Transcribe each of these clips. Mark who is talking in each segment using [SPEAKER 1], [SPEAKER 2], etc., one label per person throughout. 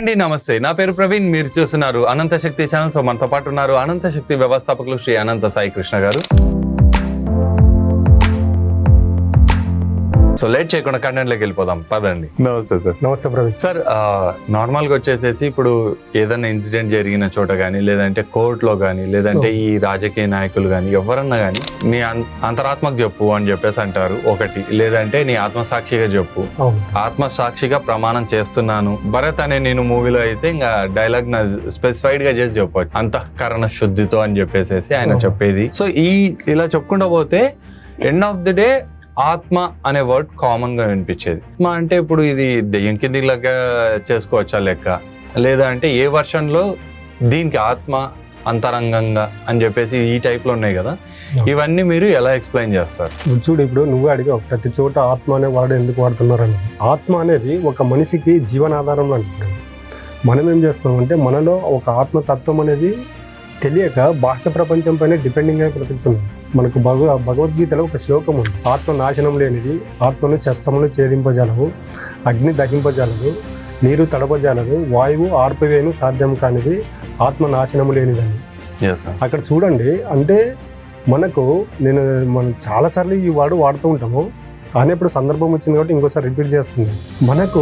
[SPEAKER 1] Hi అండి, నమస్తే. నా పేరు ప్రవీణ్. మీరు చూస్తున్నారు అనంత శక్తి ఛానల్. సో మనతో పాటు ఉన్నారు అనంత శక్తి వ్యవస్థాపకులు శ్రీ అనంత సాయి కృష్ణ గారు. సో లేట్ చేయకుండా కంటెంట్లోకి వెళ్ళిపోదాం, పదండి.
[SPEAKER 2] నమస్తే సార్.
[SPEAKER 3] నమస్తే ప్రవీణ్
[SPEAKER 1] సార్, నార్మల్గా వచ్చేసేసి ఇప్పుడు ఏదైనా ఇన్సిడెంట్ జరిగిన చోట కానీ, లేదంటే కోర్టులో కానీ, లేదంటే ఈ రాజకీయ నాయకులు కానీ ఎవరన్నా కానీ నీ అంతరాత్మకు చెప్పు అని చెప్పేసి అంటారు ఒకటి, లేదంటే నీ ఆత్మసాక్షిగా చెప్పు. ఆత్మసాక్షిగా ప్రమాణం చేస్తున్నాను భరత్ అనే నేను మూవీలో అయితే ఇంకా డైలాగ్ నా స్పెసిఫైడ్ గా చేసి చెప్పవచ్చు, అంతఃకరణ శుద్ధితో అని చెప్పేసి ఆయన చెప్పేది. సో ఇలా చెప్పుకుంటూ పోతే ఎండ్ ఆఫ్ ది డే ఆత్మ అనే వర్డ్ కామన్ గా వినిపించేది. ఆత్మ అంటే ఇప్పుడు ఇది దెయ్యం కిందిలాగా చేసుకోవచ్చా లెక్క, లేదా అంటే ఏ వర్షన్ లో దీనికి ఆత్మ అంతరంగంగా అని చెప్పేసి ఈ టైప్ లో ఉన్నాయి కదా, ఇవన్నీ మీరు ఎలా ఎక్స్ప్లెయిన్ చేస్తారు?
[SPEAKER 3] చూడు, ఇప్పుడు నువ్వు అడిగావు ప్రతి చోట ఆత్మ అనే వాడు ఎందుకు వాడుతున్నారు అనేది. ఆత్మ అనేది ఒక మనిషికి జీవనాధారం లాంటిది. మనం ఏం చేస్తామంటే మనలో ఒక ఆత్మతత్వం అనేది తెలియక బాహ్య ప్రపంచం పైన డిపెండింగ్ అయి బ్రతుకుతున్నాం. మనకు భగవద్గీతలో ఒక శ్లోకం ఉంది, ఆత్మ నాశనం లేనిది, ఆత్మను శస్త్రములు ఛేదింపజాలవు, అగ్ని దహింపజాలదు, నీరు తడపజాలదు, వాయువు ఆర్పివేయను సాధ్యం కానిది, ఆత్మ నాశనము లేనిదని. అక్కడ చూడండి, అంటే మనం చాలాసార్లు ఈ వాడుతూ ఉంటాము, కానీ ఇప్పుడు సందర్భం వచ్చింది కాబట్టి ఇంకోసారి రిపీట్ చేసుకుందాం. మనకు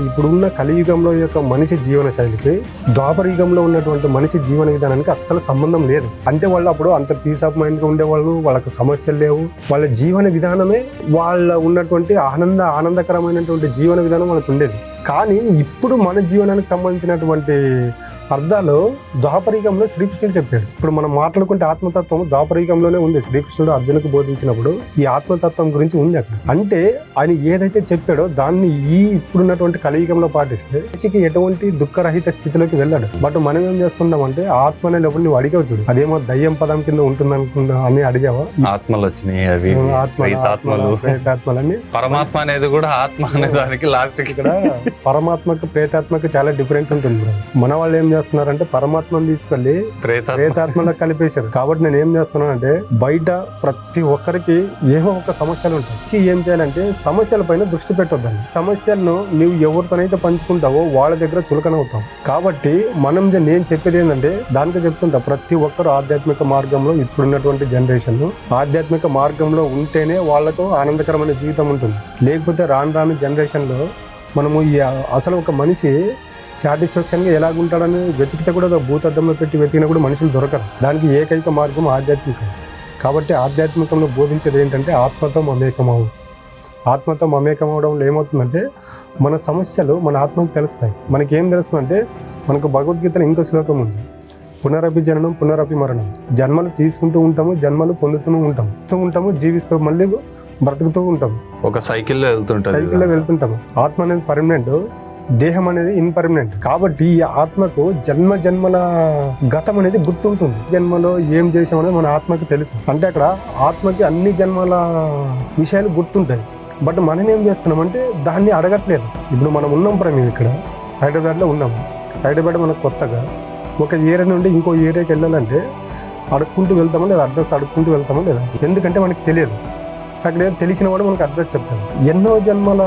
[SPEAKER 3] ఇప్పుడున్న కలియుగంలో యొక్క మనిషి జీవన శైలికి ద్వాపర యుగంలో ఉన్నటువంటి మనిషి జీవన విధానానికి అస్సలు సంబంధం లేదు. అంటే వాళ్ళు అప్పుడు అంత పీస్ ఆఫ్ మైండ్గా ఉండేవాళ్ళు, వాళ్ళకి సమస్యలు లేవు, వాళ్ళ జీవన విధానమే వాళ్ళ ఉన్నటువంటి ఆనందకరమైనటువంటి జీవన విధానం వాళ్ళకు ఉండేది. కానీ ఇప్పుడు మన జీవనానికి సంబంధించినటువంటి అర్థాలు ద్వాపరయుగంలో శ్రీకృష్ణుడు చెప్పాడు. ఇప్పుడు మనం మాట్లాడుకుంటే ఆత్మతత్వం ద్వాపరయుగంలోనే ఉంది. శ్రీకృష్ణుడు అర్జునుకు బోధించినప్పుడు ఈ ఆత్మతత్వం గురించి ఉంది అక్కడ. అంటే ఆయన ఏదైతే చెప్పాడో దాన్ని ఇప్పుడున్నటువంటి కలియుగంలో పాటిస్తే మనిషికి ఎటువంటి దుఃఖరహిత స్థితిలోకి వెళ్ళాడు. బట్ మనం ఏం చేస్తున్నామంటే ఆత్మ అనే లోపల నువ్వు అడిగావు చూడు, అదేమో దయ్యం పదం కింద ఉంటుంది అనుకున్నా అని అడిగావా?
[SPEAKER 1] ఆత్మలు వచ్చినాయి, అవి
[SPEAKER 3] ప్రేతాత్మలని.
[SPEAKER 1] పరమాత్మ అనేది కూడా ఆత్మ అనే దానికి లాస్ట్ ఇక్కడ
[SPEAKER 3] పరమాత్మకు ప్రేతాత్మకు చాలా డిఫరెంట్ ఉంటుంది. మన వాళ్ళు ఏం చేస్తున్నారంటే పరమాత్మను తీసుకెళ్లి ప్రేతాత్మలో కలిపేశారు. కాబట్టి నేను ఏం చేస్తున్నానంటే బయట ప్రతి ఒక్కరికి ఏవో ఒక సమస్యలు ఉంటాయి. ఏం చేయాలంటే సమస్యల పైన దృష్టి పెట్టొద్దండి. సమస్యలను నువ్వు ఎవరితోనైతే పంచుకుంటావో వాళ్ళ దగ్గర చులకనవుతాం. కాబట్టి నేను చెప్పేది ఏంటంటే దానికి చెప్తుంటా, ప్రతి ఒక్కరు ఆధ్యాత్మిక మార్గంలో ఇప్పుడున్నటువంటి జనరేషన్ ఆధ్యాత్మిక మార్గంలో ఉంటేనే వాళ్ళకు ఆనందకరమైన జీవితం ఉంటుంది. లేకపోతే రాను జనరేషన్ లో మనము అసలు ఒక మనిషి సాటిస్ఫాక్షన్గా ఎలాగుంటాడని వెతికితే కూడా భూతద్దంలో పెట్టి వెతికినా కూడా మనుషులు దొరకరు. దానికి ఏకైక మార్గం ఆధ్యాత్మికం. కాబట్టి ఆధ్యాత్మికంలో బోధించేది ఏంటంటే ఆత్మతో మమేకమవు. ఆత్మతో మమేకమవడంలో ఏమవుతుందంటే మన సమస్యలు మన ఆత్మకు తెలుస్తాయి. మనకేం తెలుస్తుందంటే మనకు భగవద్గీతలో ఇంకో శ్లోకం ఉంది, పునరపి జననం పునరపి మరణం. జన్మలు తీసుకుంటూ ఉంటాము, జన్మలు పొందుతూ ఉంటాము, జీవిస్తూ మళ్ళీ బ్రతుకుతూ ఉంటాము.
[SPEAKER 1] ఒక సైకిల్లో
[SPEAKER 3] వెళ్తుంటాము. ఆత్మ అనేది పర్మనెంట్, దేహం అనేది ఇన్పర్మనెంట్. కాబట్టి ఈ ఆత్మకు జన్మల గతం అనేది గుర్తుంటుంది. జన్మలో ఏం చేసామనేది మన ఆత్మకి తెలుసు. అంటే అక్కడ ఆత్మకి అన్ని జన్మల విషయాలు గుర్తుంటాయి. బట్ మనం ఏం చేస్తున్నామంటే దాన్ని అడగట్లేదు. ఇప్పుడు మనం ఉన్నాం మేము ఇక్కడ హైదరాబాద్లో ఉన్నాము. హైదరాబాద్ మనకు కొత్తగా ఒక ఏరియా నుండి ఇంకో ఏరియాకి వెళ్ళాలంటే అడుక్కుంటూ వెళ్తామో లేదా, అడ్రస్ అడుక్కుంటూ వెళ్తామో లేదా, ఎందుకంటే మనకు తెలియదు. అక్కడ తెలిసిన వాడు మనకు అడ్రస్ చెప్తాడు. ఎన్నో జన్మల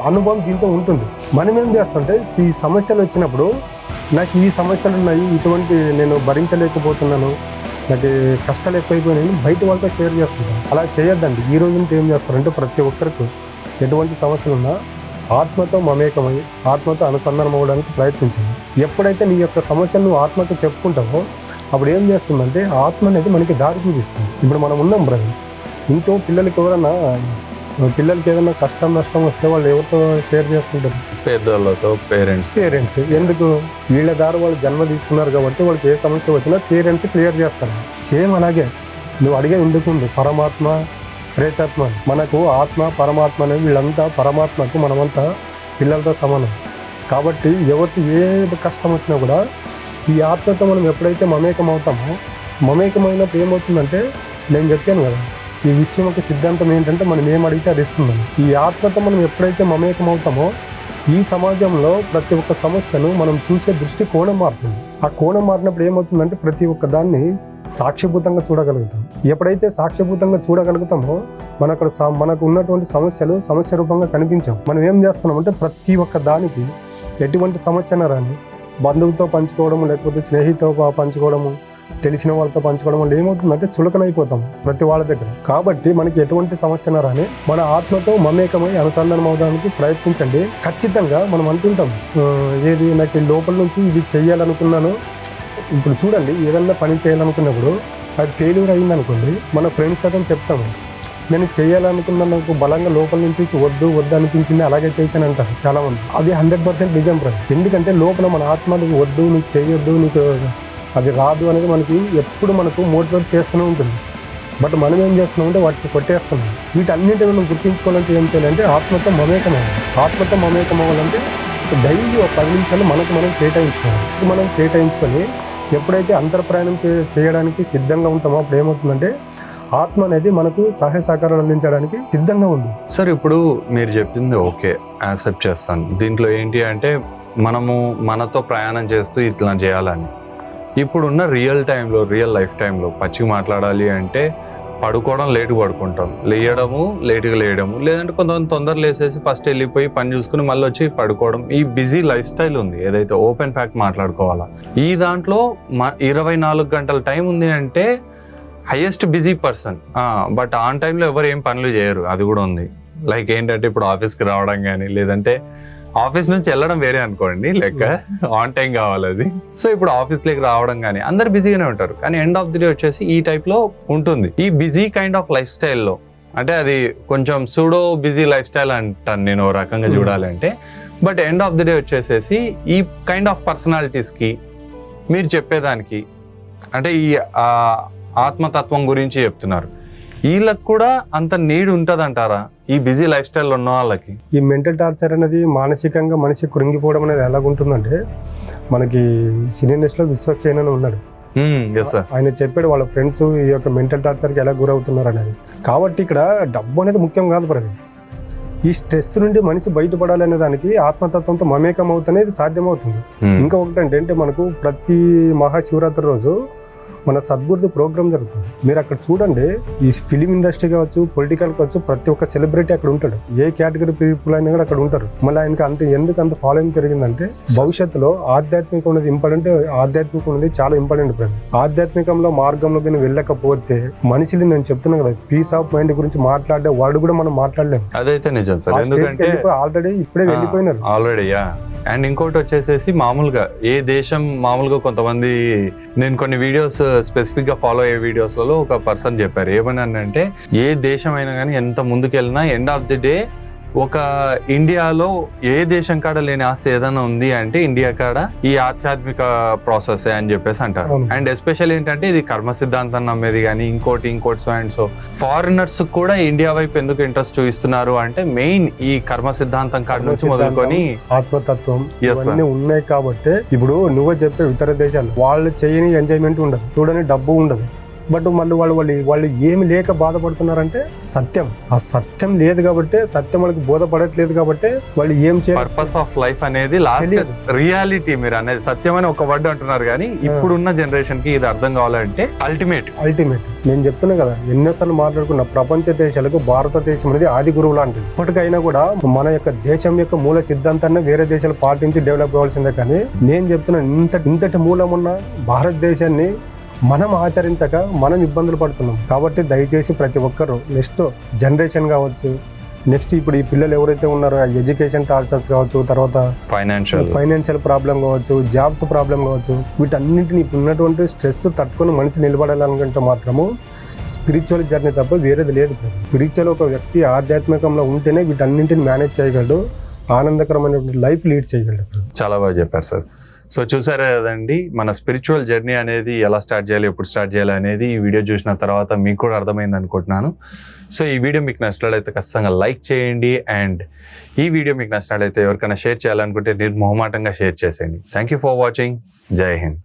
[SPEAKER 3] అనుభవం దీంతో ఉంటుంది. మనం ఏం చేస్తుంటే ఈ సమస్యలు వచ్చినప్పుడు నాకు ఈ సమస్యలు ఉన్నాయి, ఇటువంటి నేను భరించలేకపోతున్నాను, నాకు కష్టాలు ఎక్కువైపోయినాయి బయట వాళ్ళతో షేర్ చేసుకుంటాను. అలా చేయొద్దండి. ఈ రోజు నుండి ఏం చేస్తారంటే ప్రతి ఒక్కరికి ఎటువంటి సమస్యలు ఉన్నా ఆత్మతో మమేకమై ఆత్మతో అనుసంధానం అవ్వడానికి ప్రయత్నించండి. ఎప్పుడైతే నీ యొక్క సమస్యను నువ్వు ఆత్మకు చెప్పుకుంటావో అప్పుడు ఏం చేస్తుందంటే ఆత్మ అనేది మనకి దారి చూపిస్తుంది. ఇప్పుడు మనం ఉన్నాం బ్రదర్, ఇంట్లో పిల్లలకి పిల్లలకి ఏదైనా కష్టం నష్టం వస్తే వాళ్ళు ఎవరితో షేర్ చేసుకుంటారు?
[SPEAKER 1] పెద్దవాళ్ళతో, పేరెంట్స్.
[SPEAKER 3] ఎందుకు? వీళ్ళ ద్వారా వాళ్ళు జన్మ తీసుకున్నారు కాబట్టి వాళ్ళకి ఏ సమస్య వచ్చినా పేరెంట్స్ క్లియర్ చేస్తారు. సేమ్ అలాగే నువ్వు అడిగే ఎందుకు ఉంది పరమాత్మ ప్రేతాత్మ. మనకు ఆత్మ పరమాత్మ అనేది వీళ్ళంతా పరమాత్మకు మనమంతా పిల్లలతో సమానం. కాబట్టి ఎవరికి ఏ కష్టం వచ్చినా కూడా ఈ ఆత్మతో మనం ఎప్పుడైతే మమేకం అవుతామో, మమేకమైనప్పుడు ఏమవుతుందంటే నేను చెప్పాను కదా, ఈ విశ్వం యొక్క సిద్ధాంతం ఏంటంటే మనం ఏం అడిగితే అది ఇస్తుందని. ఈ ఆత్మతో మనం ఎప్పుడైతే మమేకం అవుతామో ఈ సమాజంలో ప్రతి ఒక్క సమస్యను మనం చూసే దృష్టి కోణం మారుతుంది. ఆ కోణం మారినప్పుడు ఏమవుతుందంటే ప్రతి ఒక్క దాన్ని సాక్ష్యభూతంగా చూడగలుగుతాం. ఎప్పుడైతే సాక్ష్యభూతంగా చూడగలుగుతామో మనకు ఉన్నటువంటి సమస్య రూపంగా కనిపించాం. మనం ఏం చేస్తున్నామంటే ప్రతి ఒక్క దానికి ఎటువంటి సమస్యన రాని బంధువుతో పంచుకోవడం, లేకపోతే స్నేహితుతో పంచుకోవడము, తెలిసిన వాళ్ళతో పంచుకోవడం వల్ల ఏమవుతుందంటే చులకనైపోతాం ప్రతి వాళ్ళ దగ్గర. కాబట్టి మనకి ఎటువంటి సమస్య రాని మన ఆత్మతో మమేకమై అనుసంధానం అవడానికి ప్రయత్నించండి. ఖచ్చితంగా మనం అంటుంటాం, ఏది నాకు లోపల నుంచి ఇది చెయ్యాలనుకున్నాను. ఇప్పుడు చూడండి, ఏదన్నా పని చేయాలనుకున్నప్పుడు అది ఫెయిల్యూర్ అయిందనుకోండి, మన ఫ్రెండ్స్ దగ్గర చెప్తాము, నేను చేయాలనుకున్న నాకు బలంగా లోపల నుంచి వద్దు అనిపించింది, అలాగే చేశాను అంటారు చాలామంది. అది 100% నిజం బ్రదర్. ఎందుకంటే లోపల మన ఆత్మ వద్దు, నీకు చేయొద్దు, నీకు అది రాదు అనేది మనకి ఎప్పుడు మనకు మోటివేట్ చేస్తూనే ఉంటుంది. బట్ మనం ఏం చేస్తున్నామంటే వాటిని కొట్టేస్తున్నాం. వీటన్నింటిని మనం గుర్తించుకోవాలంటే ఏం చేయాలంటే ఆత్మతో మమేకం అవ్వాలి. ఆత్మతో మమేకం అవ్వాలంటే డైలీ ఒక 10 నిమిషాలు మనకు మనం కేటాయించుకోవాలి. మనం కేటాయించుకొని ఎప్పుడైతే అంతర్ప్రయాణం చేయడానికి సిద్ధంగా ఉంటామో అప్పుడు ఏమవుతుందంటే ఆత్మ అనేది మనకు సహాయ సహకారాలు అందించడానికి సిద్ధంగా ఉంది.
[SPEAKER 1] సార్, ఇప్పుడు మీరు చెప్పింది ఓకే, యాక్సెప్ట్ చేస్తాను. దీంట్లో ఏంటి అంటే మనతో ప్రయాణం చేస్తూ ఇట్లా చేయాలని. ఇప్పుడున్న రియల్ లైఫ్ టైంలో పచ్చిగా మాట్లాడాలి అంటే పడుకోవడం లేటుగా పడుకుంటాం, లేయడము లేటుగా లేయడము, లేదంటే కొంతమంది తొందర లేసేసి ఫస్ట్ వెళ్ళిపోయి పని చూసుకుని మళ్ళీ వచ్చి పడుకోవడం. ఈ బిజీ లైఫ్ స్టైల్ ఉంది, ఏదైతే ఓపెన్ ఫ్యాక్ట్ మాట్లాడుకోవాలా, ఈ దాంట్లో 24 గంటల టైం ఉంది అంటే highest busy person. But on టైంలో ఎవరు ఏం పనులు చేయరు, అది కూడా ఉంది. లైక్ ఏంటంటే ఇప్పుడు ఆఫీస్కి రావడం కానీ, లేదంటే ఆఫీస్ నుంచి వెళ్ళడం వేరే అనుకోండి, లెక్క ఆన్ టైం కావాలి అది. సో ఇప్పుడు ఆఫీస్లోకి రావడం కానీ అందరు బిజీగానే ఉంటారు, కానీ ఎండ్ ఆఫ్ ది డే వచ్చేసి ఈ టైప్లో ఉంటుంది. ఈ బిజీ కైండ్ ఆఫ్ లైఫ్ స్టైల్లో అంటే అది కొంచెం సూడో బిజీ లైఫ్ స్టైల్ అంటాను నేను ఓ రకంగా చూడాలంటే. But end of the day వచ్చేసేసి ఈ కైండ్ ఆఫ్ పర్సనాలిటీస్కి మీరు చెప్పేదానికి అంటే ఈ ఆత్మతత్వం గురించి చెప్తున్నారు, వీళ్ళకి కూడా అంత నీడ్ ఉంటుంది అంటారా ఈ బిజీ లైఫ్ స్టైల్ ఉన్న వాళ్ళకి?
[SPEAKER 3] ఈ మెంటల్ టార్చర్ అనేది మానసికంగా మనిషి కృంగిపోవడం అనేది ఎలాగుంటుందంటే, మనకి సినీ ఇండస్ట్రీలో విశ్వక్సేన్ అని ఉన్నాడు. ఆయన చెప్పాడు వాళ్ళ ఫ్రెండ్స్ ఈ యొక్క మెంటల్ టార్చర్కి ఎలా గురవుతున్నారు అనేది. కాబట్టి ఇక్కడ డబ్బు అనేది ముఖ్యం కాదు ప్రవీణ్. ఈ స్ట్రెస్ నుండి మనిషి బయటపడాలనే దానికి ఆత్మతత్వంతో మమేకం అవుతున్నది సాధ్యమవుతుంది. ఇంకా ఒకటి అంటే మనకు ప్రతి మహాశివరాత్రి రోజు మన సద్గురుది ప్రోగ్రామ్ జరుగుతుంది. మీరు అక్కడ చూడండి, ఈ ఫిలిం ఇండస్ట్రీ కావచ్చు, పొలిటికల్ కావచ్చు, ప్రతి ఒక్క సెలబ్రిటీ అక్కడ ఉంటాడు. ఏ కేటగిరీ పీపుల్ అయినా కూడా అక్కడ ఉంటారు. మళ్ళీ ఆయనకి ఎందుకు అంత ఫాలోయింగ్ పెరిగిందంటే భవిష్యత్తులో ఆధ్యాత్మికం అనేది ఇంపార్టెంట్. ఆధ్యాత్మికం అనేది చాలా ఇంపార్టెంట్ ప్రతి ఆధ్యాత్మికంలో మార్గంలో కానీ వెళ్ళకపోతే మనిషిని, నేను చెప్తున్నా కదా, పీస్ ఆఫ్ మైండ్ గురించి మాట్లాడే వాడు కూడా మనం మాట్లాడలేము.
[SPEAKER 1] అదైతే నిజం సార్, ఎందుకంటే
[SPEAKER 3] ఆల్రెడీ ఇప్పుడే వెళ్ళిపోయినారు
[SPEAKER 1] ఆల్రెడీ. అండ్ ఇంకోటి వచ్చేసేసి మామూలుగా ఏ దేశం మామూలుగా కొంతమంది, నేను కొన్ని వీడియోస్ స్పెసిఫిక్ గా ఫాలో అయ్యే వీడియోస్లలో ఒక పర్సన్ చెప్పారు ఏమని అంటే, ఏ దేశం అయినా కానీ ఎంత ముందుకెళ్ళినా ఎండ్ ఆఫ్ ది డే ఒక ఇండియాలో ఏ దేశం కాడ లేని ఆస్తి ఏదైనా ఉంది అంటే ఇండియా కాడ ఈ ఆధ్యాత్మిక ప్రాసెస్ అని చెప్పేసి అంటారు. అండ్ ఎస్పెషల్ ఏంటంటే ఇది కర్మ సిద్ధాంతం నమ్మేది కానీ ఇంకోటి సో అండ్ సో. ఫారినర్స్ కూడా ఇండియా వైపు ఎందుకు ఇంట్రెస్ట్ చూపిస్తున్నారు అంటే మెయిన్ ఈ కర్మ సిద్ధాంతం కాడ నుంచి మొదలుకొని
[SPEAKER 3] ఆత్మతత్వం ఇవన్నీ ఉన్నాయి. కాబట్టి ఇప్పుడు నువ్వు చెప్పే ఇతర దేశాలు వాళ్ళు చేయని ఎంజాయ్మెంట్ ఉండదు, చూడని డబ్బు ఉండదు. బట్ మళ్ళీ వాళ్ళు ఏమి లేక బాధపడుతున్నారంటే సత్యం. ఆ సత్యం లేదు కాబట్టి, సత్యం వాళ్ళకి బోధపడట్లేదు కాబట్టి వాళ్ళు ఏం చేయాలి.
[SPEAKER 1] పర్పస్ ఆఫ్ లైఫ్ అనేది లాస్ట్ రియాలిటీ. మీరు అనేది సత్యం అని ఒక వర్డ్ అంటున్నారు కానీ ఇప్పుడున్న జనరేషన్ కి ఇది అర్థం కావాలంటే అల్టిమేట్.
[SPEAKER 3] నేను చెప్తున్నా కదా, ఎన్నోసార్లు మాట్లాడుకున్న ప్రపంచ దేశాలకు భారతదేశం అనేది ఆది గురువు లాంటిది. ఇప్పటికైనా కూడా మన యొక్క దేశం యొక్క మూల సిద్ధాంతాన్ని వేరే దేశాలు పాటించి డెవలప్ కావాల్సిందే. కానీ నేను చెప్తున్నా, ఇంతటి మూలం ఉన్న భారతదేశాన్ని మనం ఆచరించక మనం ఇబ్బందులు పడుతున్నాం. కాబట్టి దయచేసి ప్రతి ఒక్కరూ నెక్స్ట్ జనరేషన్ కావచ్చు, నెక్స్ట్ ఇప్పుడు ఈ పిల్లలు ఎవరైతే ఉన్నారో ఎడ్యుకేషన్ టార్చర్స్ కావచ్చు, తర్వాత ఫైనాన్షియల్ ప్రాబ్లం కావచ్చు, జాబ్స్ ప్రాబ్లం కావచ్చు, వీటన్నింటిని ఇప్పుడు ఉన్నటువంటి స్ట్రెస్ తట్టుకొని మనిషి నిలబడాలనుకుంటే మాత్రము స్పిరిచువల్ జర్నీ తప్ప వేరేది లేదు. స్పిరిచువల్ ఒక వ్యక్తి ఆధ్యాత్మికంలో ఉంటేనే వీటన్నింటిని మేనేజ్ చేయగలడు, ఆనందకరమైనటువంటి లైఫ్ లీడ్ చేయగలడు.
[SPEAKER 1] చాలా బాగా చెప్పారు సార్. సో చూసారా కదండి, మన స్పిరిచువల్ జర్నీ అనేది ఎలా స్టార్ట్ చేయాలి, ఎప్పుడు స్టార్ట్ చేయాలి అనేది ఈ వీడియో చూసిన తర్వాత మీకు కూడా అర్థమైంది అనుకుంటున్నాను. సో ఈ వీడియో మీకు నచ్చినట్లయితే ఖచ్చితంగా లైక్ చేయండి. అండ్ ఈ వీడియో మీకు నచ్చినట్లయితే ఎవరికైనా షేర్ చేయాలనుకుంటే నిర్మోహమాటంగా షేర్ చేసేయండి. Thank you for watching. జై హింద్.